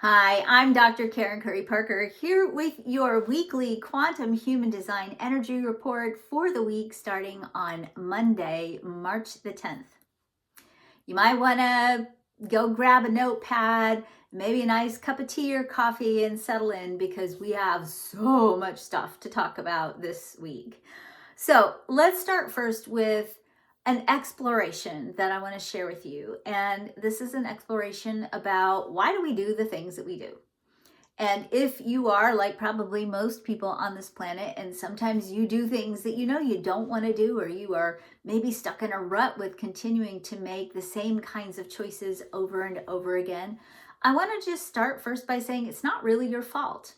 Hi, I'm Dr. Karen Curry Parker here with your weekly Quantum Human Design Energy Report for the week starting on Monday, March the 10th. You might want to go grab a notepad, maybe a nice cup of tea or coffee, and settle in because we have so much stuff to talk about this week. So let's start first with an exploration that I want to share with you. And this is an exploration about why do we do the things that we do? And if you are like probably most people on this planet, and sometimes you do things that you know you don't want to do, or you are maybe stuck in a rut with continuing to make the same kinds of choices over and over again, I want to just start first by saying it's not really your fault.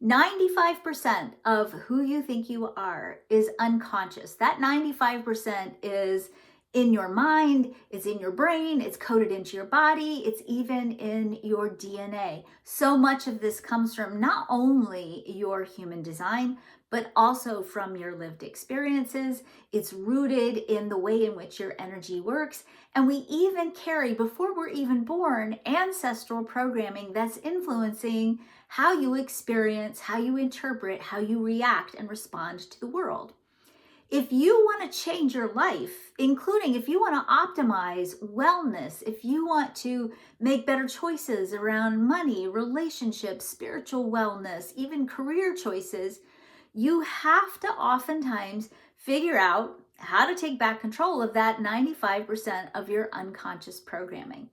95% of who you think you are is unconscious. That 95% is in your mind, it's in your brain, it's coded into your body, it's even in your DNA. So much of this comes from not only your human design, but also from your lived experiences. It's rooted in the way in which your energy works. And we even carry, before we're even born, ancestral programming that's influencing how you experience, how you interpret, how you react and respond to the world. If you want to change your life, including if you want to optimize wellness, if you want to make better choices around money, relationships, spiritual wellness, even career choices, you have to oftentimes figure out how to take back control of that 95% of your unconscious programming.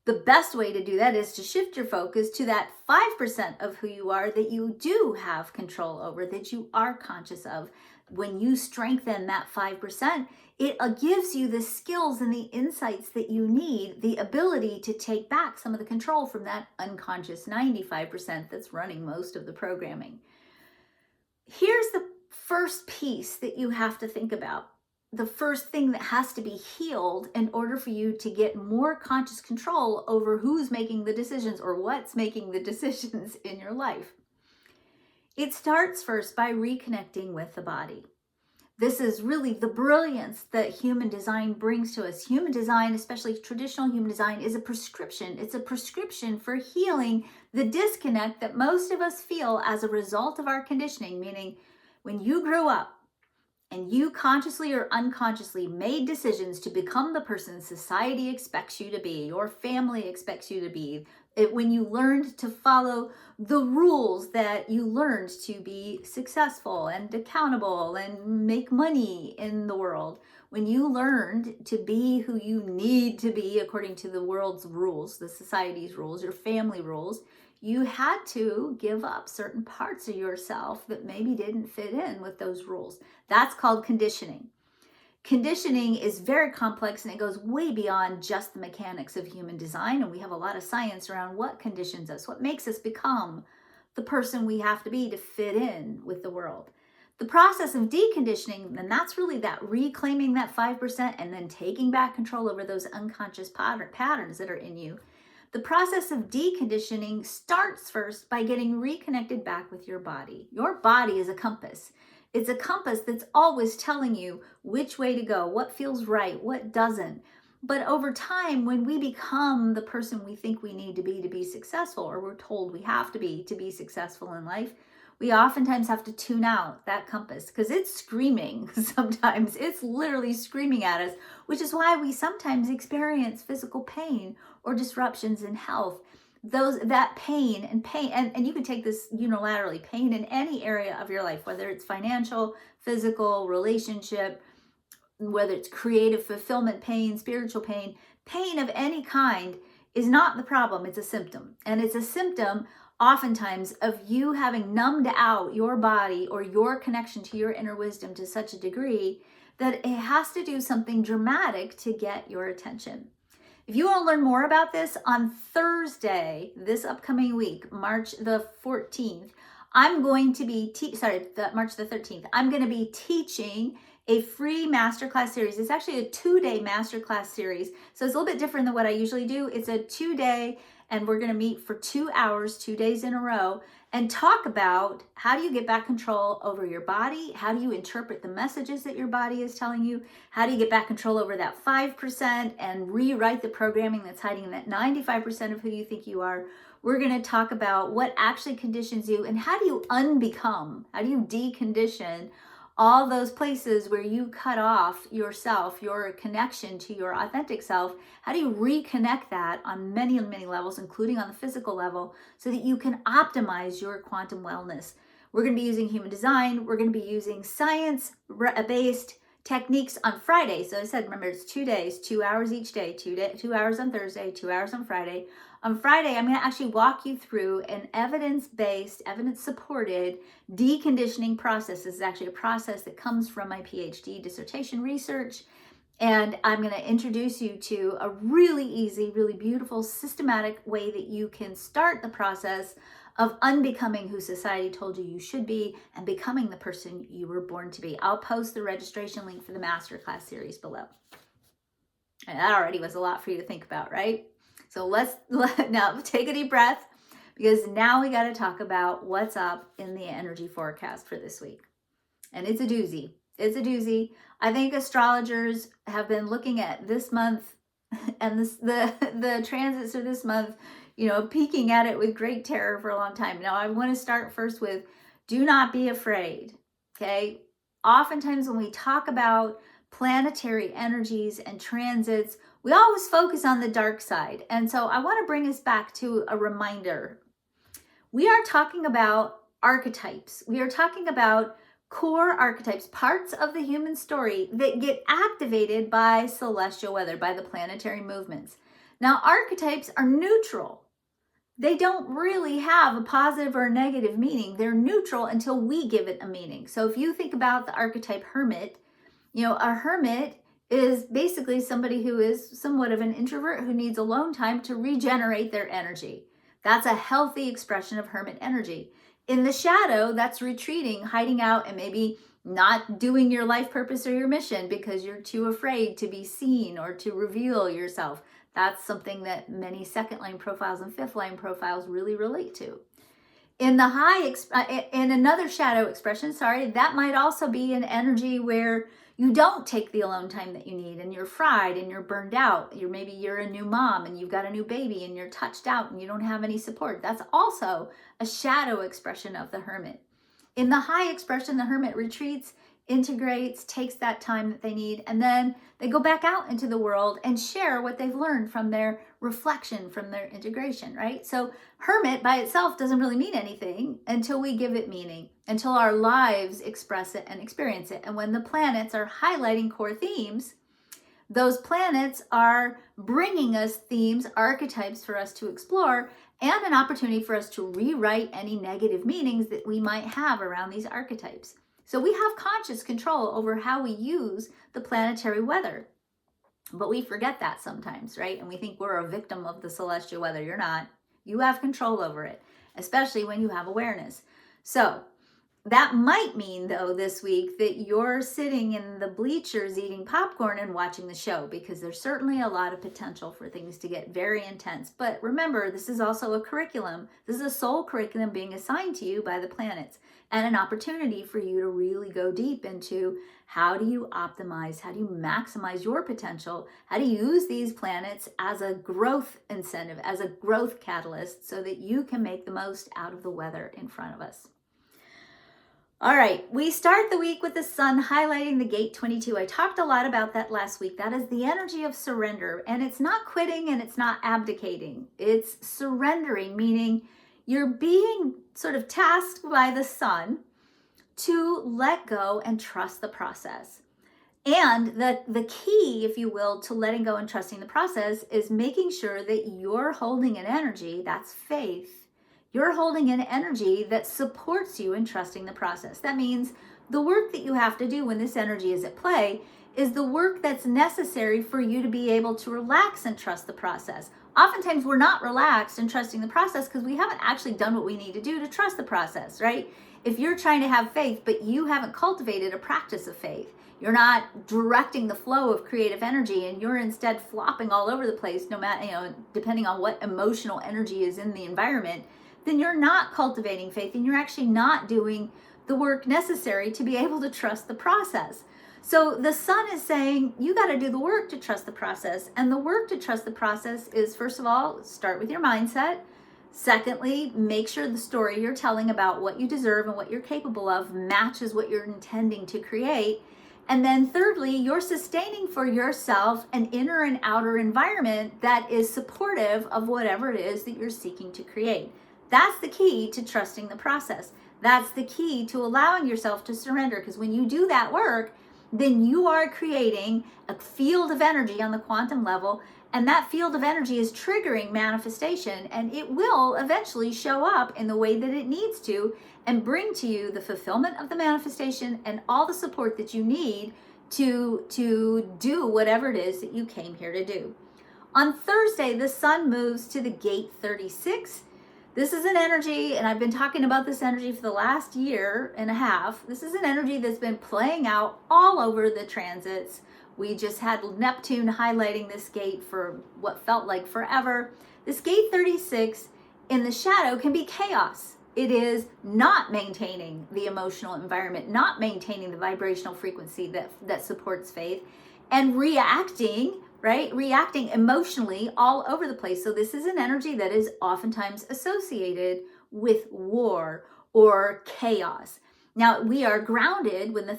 The best way to do that is to shift your focus to that 5% of who you are that you do have control over, that you are conscious of. When you strengthen that 5%, it gives you the skills and the insights that you need, the ability to take back some of the control from that unconscious 95% that's running most of the programming. Here's the first piece that you have to think about. The first thing that has to be healed in order for you to get more conscious control over who's making the decisions or what's making the decisions in your life. It starts first by reconnecting with the body. This is really the brilliance that human design brings to us. Human design, especially traditional human design, is a prescription. It's a prescription for healing the disconnect that most of us feel as a result of our conditioning, meaning when you grew up and you consciously or unconsciously made decisions to become the person society expects you to be, your family expects you to be, when you learned to follow the rules that you learned to be successful and accountable and make money in the world, when you learned to be who you need to be according to the world's rules, the society's rules, your family rules, you had to give up certain parts of yourself that maybe didn't fit in with those rules. That's called conditioning. Conditioning is very complex and it goes way beyond just the mechanics of human design. And we have a lot of science around what conditions us, what makes us become the person we have to be to fit in with the world. The process of deconditioning, and that's really that reclaiming that 5% and then taking back control over those unconscious patterns that are in you. The process of deconditioning starts first by getting reconnected back with your body. Your body is a compass. It's a compass that's always telling you which way to go, what feels right, what doesn't. But over time, when we become the person we think we need to be successful, or we're told we have to be successful in life, we oftentimes have to tune out that compass because it's screaming sometimes. It's literally screaming at us, which is why we sometimes experience physical pain or disruptions in health. That pain, and you can take this unilaterally, pain in any area of your life, whether it's financial, physical, relationship, whether it's creative fulfillment pain, spiritual pain, pain of any kind is not the problem, it's a symptom. And it's a symptom oftentimes of you having numbed out your body or your connection to your inner wisdom to such a degree that it has to do something dramatic to get your attention. If you want to learn more about this, on Thursday, this upcoming week, March the 14th, I'm going to be, March the 13th, I'm going to be teaching a free masterclass series. It's actually a 2-day masterclass series. So it's a little bit different than what I usually do. It's a 2-day, and we're going to meet for 2 hours, 2 days in a row, and talk about how do you get back control over your body? How do you interpret the messages that your body is telling you? How do you get back control over that 5% and rewrite the programming that's hiding in that 95% of who you think you are? We're going to talk about what actually conditions you and how do you unbecome, how do you decondition all those places where you cut off yourself, your connection to your authentic self. How do you reconnect that on many, many levels, including on the physical level, so that you can optimize your quantum wellness? We're going to be using human design. We're going to be using science-based techniques on Friday. So I said, remember, it's 2 days, 2 hours each day, 2 hours on Thursday, 2 hours on Friday. On Friday, I'm going to actually walk you through an evidence-based, evidence-supported deconditioning process. This is actually a process that comes from my PhD dissertation research. And I'm going to introduce you to a really easy, really beautiful, systematic way that you can start the process of unbecoming who society told you you should be and becoming the person you were born to be. I'll post the registration link for the masterclass series below. And that already was a lot for you to think about, right? So let's now take a deep breath, because now we got to talk about what's up in the energy forecast for this week. And it's a doozy. It's a doozy. I think astrologers have been looking at this month and the transits of this month, peeking at it with great terror for a long time. Now, I want to start first with, do not be afraid, okay? Oftentimes when we talk about planetary energies and transits, we always focus on the dark side. And so I want to bring us back to a reminder. We are talking about archetypes. We are talking about core archetypes, parts of the human story that get activated by celestial weather, by the planetary movements. Now, archetypes are neutral. They don't really have a positive or a negative meaning. They're neutral until we give it a meaning. So if you think about the archetype hermit, a hermit is basically somebody who is somewhat of an introvert who needs alone time to regenerate their energy. That's a healthy expression of hermit energy. In the shadow, that's retreating, hiding out, and maybe not doing your life purpose or your mission because you're too afraid to be seen or to reveal yourself. That's something that many second line profiles and fifth line profiles really relate to. In the in another shadow expression, that might also be an energy where you don't take the alone time that you need and you're fried and you're burned out. Maybe you're a new mom and you've got a new baby and you're touched out and you don't have any support. That's also a shadow expression of the hermit. In the high expression, the hermit retreats, integrates, takes that time that they need, and then they go back out into the world and share what they've learned from their reflection, from their integration, right? So hermit by itself doesn't really mean anything until we give it meaning, until our lives express it and experience it. And when the planets are highlighting core themes, those planets are bringing us themes, archetypes for us to explore, and an opportunity for us to rewrite any negative meanings that we might have around these archetypes. So we have conscious control over how we use the planetary weather. But we forget that sometimes, right? And we think we're a victim of the celestial weather. You're not. You have control over it, especially when you have awareness. So that might mean, though, this week that you're sitting in the bleachers eating popcorn and watching the show, because there's certainly a lot of potential for things to get very intense. But remember, this is also a curriculum. This is a soul curriculum being assigned to you by the planets, and an opportunity for you to really go deep into how do you optimize, how do you maximize your potential, how do you use these planets as a growth incentive, as a growth catalyst, so that you can make the most out of the weather in front of us. All right, we start the week with the sun highlighting the gate 22. I talked a lot about that last week. That is the energy of surrender, and it's not quitting and it's not abdicating. It's surrendering, meaning you're being sort of tasked by the sun to let go and trust the process. And the key, if you will, to letting go and trusting the process is making sure that you're holding an energy, that's faith. You're holding an energy that supports you in trusting the process. That means the work that you have to do when this energy is at play is the work that's necessary for you to be able to relax and trust the process. Oftentimes we're not relaxed and trusting the process because we haven't actually done what we need to do to trust the process, right? If you're trying to have faith, but you haven't cultivated a practice of faith, you're not directing the flow of creative energy, and you're instead flopping all over the place, no matter, depending on what emotional energy is in the environment, then you're not cultivating faith, and you're actually not doing the work necessary to be able to trust the process. So the sun is saying you got to do the work to trust the process. And the work to trust the process is, first of all, start with your mindset. Secondly, make sure the story you're telling about what you deserve and what you're capable of matches what you're intending to create. And then thirdly, you're sustaining for yourself an inner and outer environment that is supportive of whatever it is that you're seeking to create. That's the key to trusting the process. That's the key to allowing yourself to surrender, because when you do that work, then you are creating a field of energy on the quantum level, and that field of energy is triggering manifestation, and it will eventually show up in the way that it needs to and bring to you the fulfillment of the manifestation and all the support that you need to do whatever it is that you came here to do. On Thursday, the sun moves to the gate 36. This is an energy, and I've been talking about this energy for the last year and a half. This is an energy that's been playing out all over the transits. We just had Neptune highlighting this gate for what felt like forever. This gate 36 in the shadow can be chaos. It is not maintaining the emotional environment, not maintaining the vibrational frequency that supports faith, and reacting emotionally all over the place. So this is an energy that is oftentimes associated with war or chaos. Now, we are grounded when the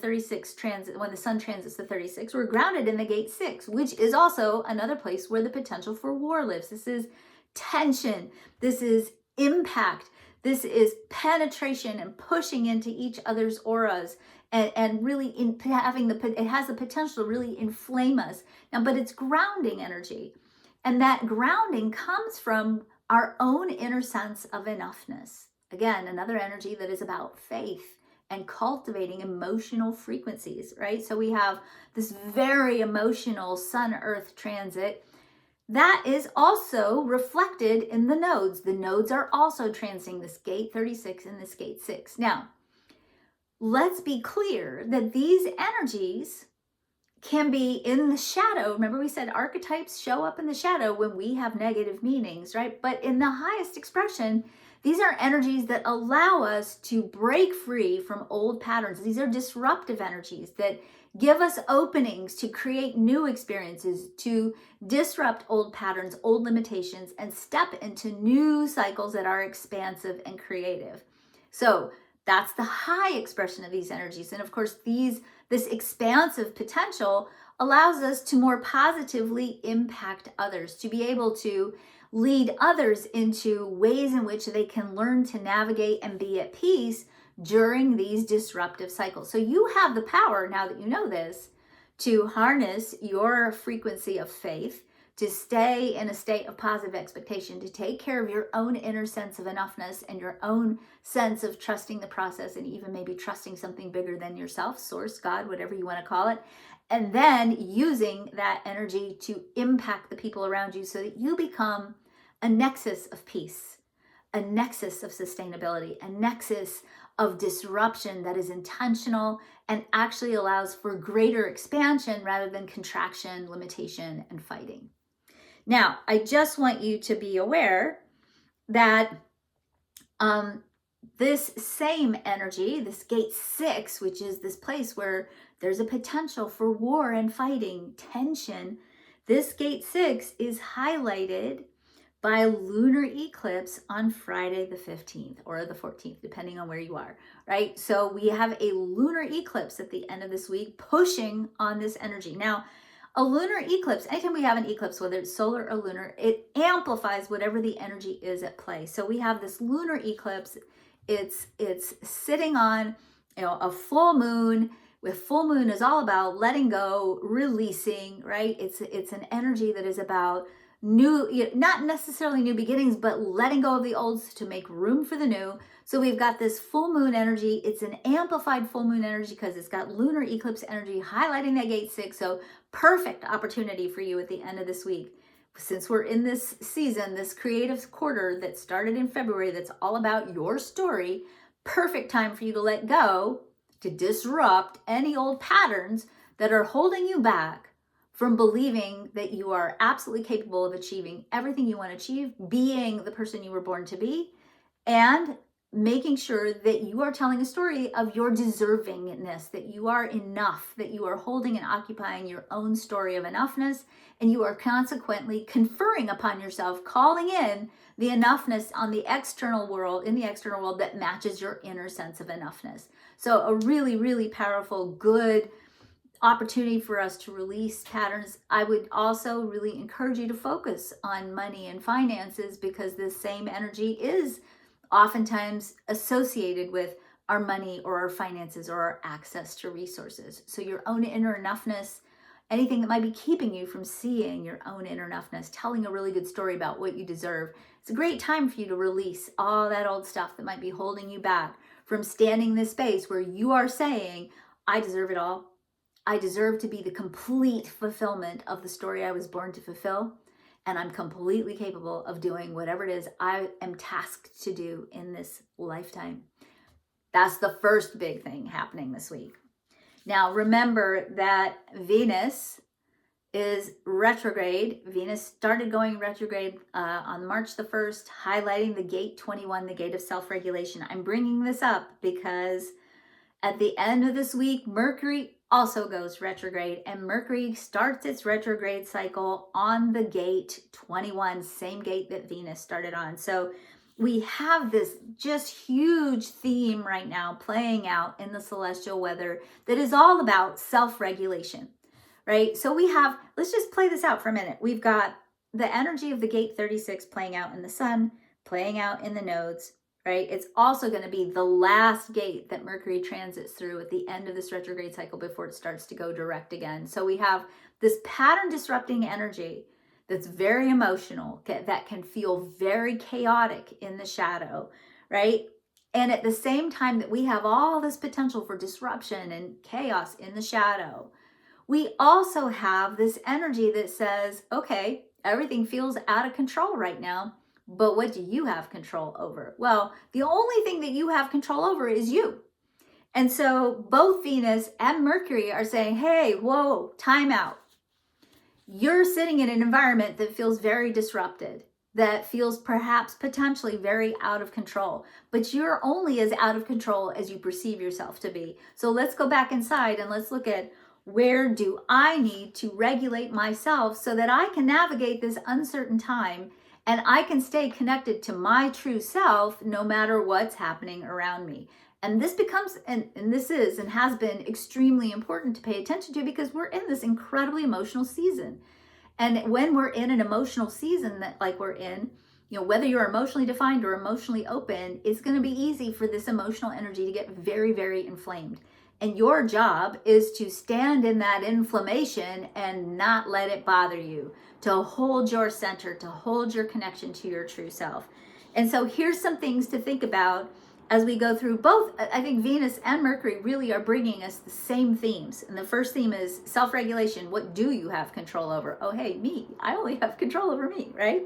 sun transits the 36, we're grounded in the gate 6, which is also another place where the potential for war lives. This is tension. This is impact. This is penetration and pushing into each other's auras, and really it has the potential to really inflame us. Now, but it's grounding energy. And that grounding comes from our own inner sense of enoughness. Again, another energy that is about faith and cultivating emotional frequencies, right? So we have this very emotional Sun-Earth transit that is also reflected in the nodes. The nodes are also transiting this gate 36 and this gate 6. Now, let's be clear that these energies can be in the shadow. Remember, we said archetypes show up in the shadow when we have negative meanings, right? But in the highest expression, these are energies that allow us to break free from old patterns. These are disruptive energies that give us openings to create new experiences, to disrupt old patterns, old limitations, and step into new cycles that are expansive and creative. So that's the high expression of these energies. And of course, this expansive potential allows us to more positively impact others, to be able to lead others into ways in which they can learn to navigate and be at peace during these disruptive cycles. So you have the power, now that you know this, to harness your frequency of faith, to stay in a state of positive expectation, to take care of your own inner sense of enoughness and your own sense of trusting the process, and even maybe trusting something bigger than yourself, source, God, whatever you want to call it. And then using that energy to impact the people around you so that you become a nexus of peace, a nexus of sustainability, a nexus of disruption that is intentional and actually allows for greater expansion rather than contraction, limitation, and fighting. Now, I just want you to be aware that this same energy, this gate 6, which is this place where there's a potential for war and fighting, tension, this gate 6 is highlighted by a lunar eclipse on Friday the 15th or the 14th, depending on where you are, right? So we have a lunar eclipse at the end of this week pushing on this energy. Now, a lunar eclipse, anytime we have an eclipse, whether it's solar or lunar, it amplifies whatever the energy is at play. So we have this lunar eclipse. It's sitting on, a full moon. With full moon is all about letting go, releasing, right? It's an energy that is about new, not necessarily new beginnings, but letting go of the old to make room for the new. So we've got this full moon energy. It's an amplified full moon energy because it's got lunar eclipse energy highlighting that gate 6. So perfect opportunity for you at the end of this week. Since we're in this season, this creative quarter that started in February, that's all about your story, perfect time for you to let go, to disrupt any old patterns that are holding you back from believing that you are absolutely capable of achieving everything you want to achieve, being the person you were born to be, and making sure that you are telling a story of your deservingness, that you are enough, that you are holding and occupying your own story of enoughness, and you are consequently conferring upon yourself, calling in the enoughness on the external world, in the external world that matches your inner sense of enoughness. So a really, really powerful, good opportunity for us to release patterns. I would also really encourage you to focus on money and finances, because this same energy is oftentimes associated with our money or our finances or our access to resources. So your own inner enoughness, anything that might be keeping you from seeing your own inner enoughness, telling a really good story about what you deserve, it's a great time for you to release all that old stuff that might be holding you back from standing in this space where you are saying, I deserve it all. I deserve to be the complete fulfillment of the story I was born to fulfill. And I'm completely capable of doing whatever it is I am tasked to do in this lifetime. That's the first big thing happening this week. Now, remember that Venus is retrograde. Venus started going retrograde on March the 1st, highlighting the gate 21, the gate of self-regulation. I'm bringing this up because at the end of this week, Mercury also goes retrograde, and Mercury starts its retrograde cycle on the gate 21, same gate that Venus started on. So we have this just huge theme right now playing out in the celestial weather that is all about self-regulation, right? So we have, let's just play this out for a minute. We've got the energy of the gate 36 playing out in the sun, playing out in the nodes, right? It's also going to be the last gate that Mercury transits through at the end of this retrograde cycle before it starts to go direct again. So we have this pattern disrupting energy that's very emotional, that can feel very chaotic in the shadow, right? And at the same time that we have all this potential for disruption and chaos in the shadow, we also have this energy that says, okay, everything feels out of control right now. But what do you have control over? Well, the only thing that you have control over is you. And so both Venus and Mercury are saying, hey, whoa, time out. You're sitting in an environment that feels very disrupted, that feels perhaps potentially very out of control, but you're only as out of control as you perceive yourself to be. So let's go back inside and let's look at, where do I need to regulate myself so that I can navigate this uncertain time and I can stay connected to my true self no matter what's happening around me. And this becomes, and this is and has been extremely important to pay attention to, because we're in this incredibly emotional season. And when we're in an emotional season that like we're in, you know, whether you're emotionally defined or emotionally open, it's going to be easy for this emotional energy to get very, very inflamed. And your job is to stand in that inflammation and not let it bother you, to hold your center, to hold your connection to your true self. And so here's some things to think about as we go through both. I think Venus and Mercury really are bringing us the same themes. And the first theme is self-regulation. What do you have control over? Oh, hey, me. I only have control over me, right?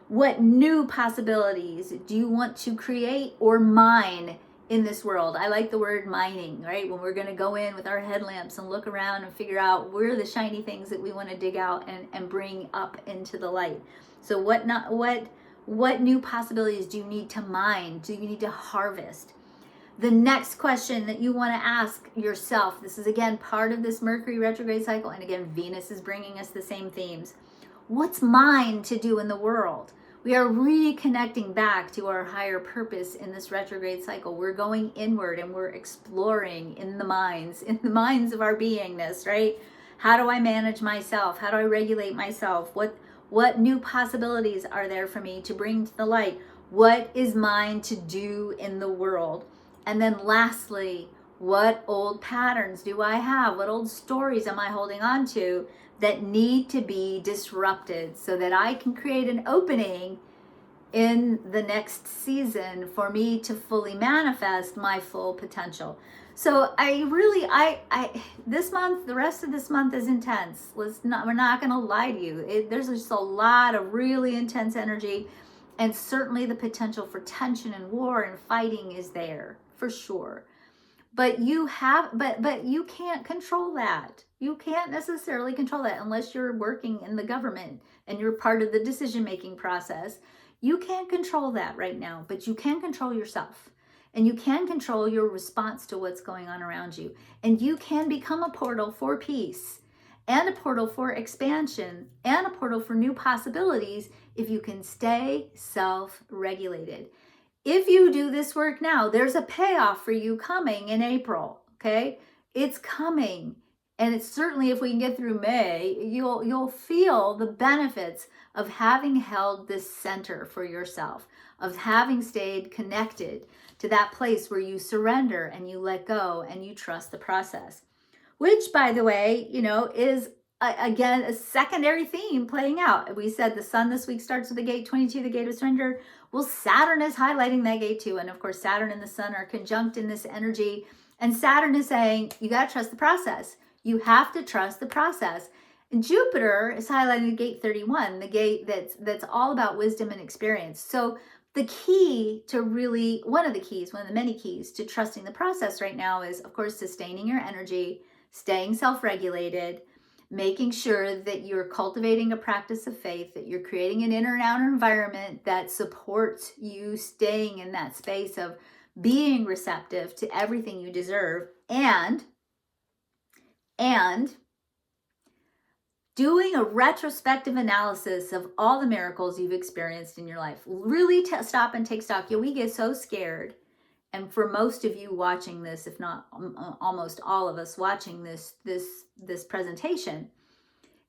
What new possibilities do you want to create or mine in this world? I like the word mining, right? When we're going to go in with our headlamps and look around and figure out where are the shiny things that we want to dig out and bring up into the light. So what new possibilities do you need to mine? Do you need to harvest? The next question that you want to ask yourself, this is again part of this Mercury retrograde cycle, and again Venus is bringing us the same themes. What's mine to do in the world? We are reconnecting back to our higher purpose in this retrograde cycle. We're going inward and we're exploring in the minds of our beingness, right? How do I manage myself? How do I regulate myself? What new possibilities are there for me to bring to the light? What is mine to do in the world? And then lastly, what old patterns do I have? What old stories am I holding on to that need to be disrupted so that I can create an opening in the next season for me to fully manifest my full potential? So this month, the rest of this month is intense. We're not going to lie to you. There's just a lot of really intense energy, and certainly the potential for tension and war and fighting is there for sure. but you can't control that. You can't necessarily control that unless you're working in the government and you're part of the decision-making process. You can't control that right now, but you can control yourself. And you can control your response to what's going on around you. And you can become a portal for peace and a portal for expansion and a portal for new possibilities if you can stay self-regulated. If you do this work now, there's a payoff for you coming in April, okay? It's coming. And it's certainly, if we can get through May, you'll feel the benefits of having held this center for yourself, of having stayed connected to that place where you surrender and you let go and you trust the process. Which, by the way, is again a secondary theme playing out. We said the sun this week starts with the gate 22, the gate of surrender. Well, Saturn is highlighting that gate too. And of course, Saturn and the sun are conjunct in this energy. And Saturn is saying, you got to trust the process. You have to trust the process. And Jupiter is highlighting the gate 31, the gate that's all about wisdom and experience. So the key to really, one of the many keys to trusting the process right now is, of course, sustaining your energy, staying self-regulated, making sure that you're cultivating a practice of faith, that you're creating an inner and outer environment that supports you staying in that space of being receptive to everything you deserve, and doing a retrospective analysis of all the miracles you've experienced in your life. Really stop and take stock. We get so scared. And for most of you watching this, if not almost all of us watching this presentation,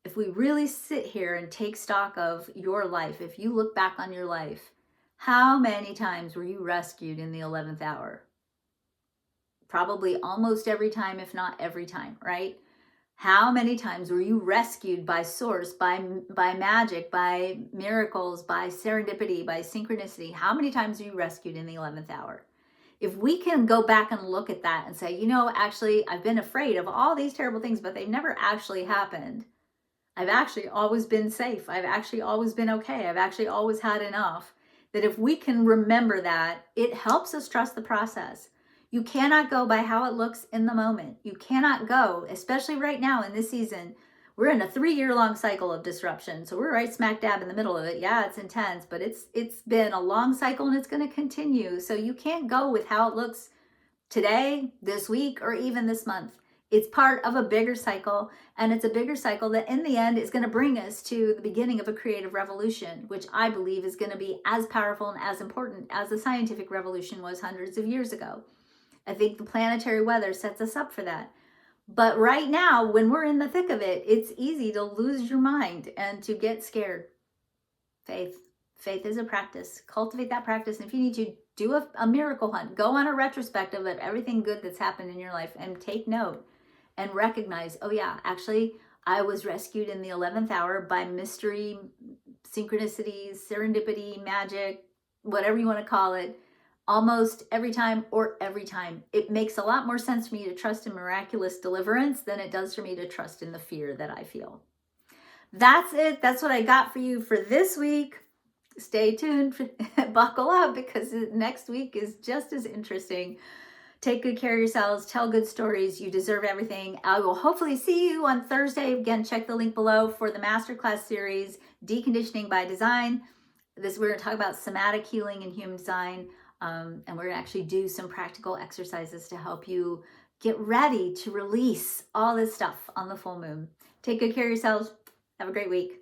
if we really sit here and take stock of your life, if you look back on your life, how many times were you rescued in the 11th hour? Probably almost every time, if not every time, right? How many times were you rescued by source, by magic, by miracles, by serendipity, by synchronicity? How many times were you rescued in the 11th hour? If we can go back and look at that and say, actually, I've been afraid of all these terrible things, but they've never actually happened. I've actually always been safe. I've actually always been okay. I've actually always had enough. That if we can remember that, it helps us trust the process. You cannot go by how it looks in the moment. You cannot go, especially right now in this season. We're in a 3-year-long cycle of disruption. So we're right smack dab in the middle of it. Yeah, it's intense, but it's been a long cycle and it's going to continue. So you can't go with how it looks today, this week, or even this month. It's part of a bigger cycle, and it's a bigger cycle that in the end is going to bring us to the beginning of a creative revolution, which I believe is going to be as powerful and as important as the scientific revolution was hundreds of years ago. I think the planetary weather sets us up for that. But right now, when we're in the thick of it, it's easy to lose your mind and to get scared. Faith is a practice. Cultivate that practice. And if you need to, do a miracle hunt. Go on a retrospective of everything good that's happened in your life and take note and recognize, oh yeah, actually, I was rescued in the 11th hour by mystery, synchronicities, serendipity, magic, whatever you want to call it. Almost every time or every time. It makes a lot more sense for me to trust in miraculous deliverance than it does for me to trust in the fear that I feel. That's it. That's what I got for you for this week. Stay tuned. Buckle up, because next week is just as interesting. Take good care of yourselves. Tell good stories. You deserve everything. I will hopefully see you on Thursday. Again, check the link below for the masterclass series, Deconditioning by Design. We're going to talk about somatic healing and human design. And we're going to actually do some practical exercises to help you get ready to release all this stuff on the full moon. Take good care of yourselves. Have a great week.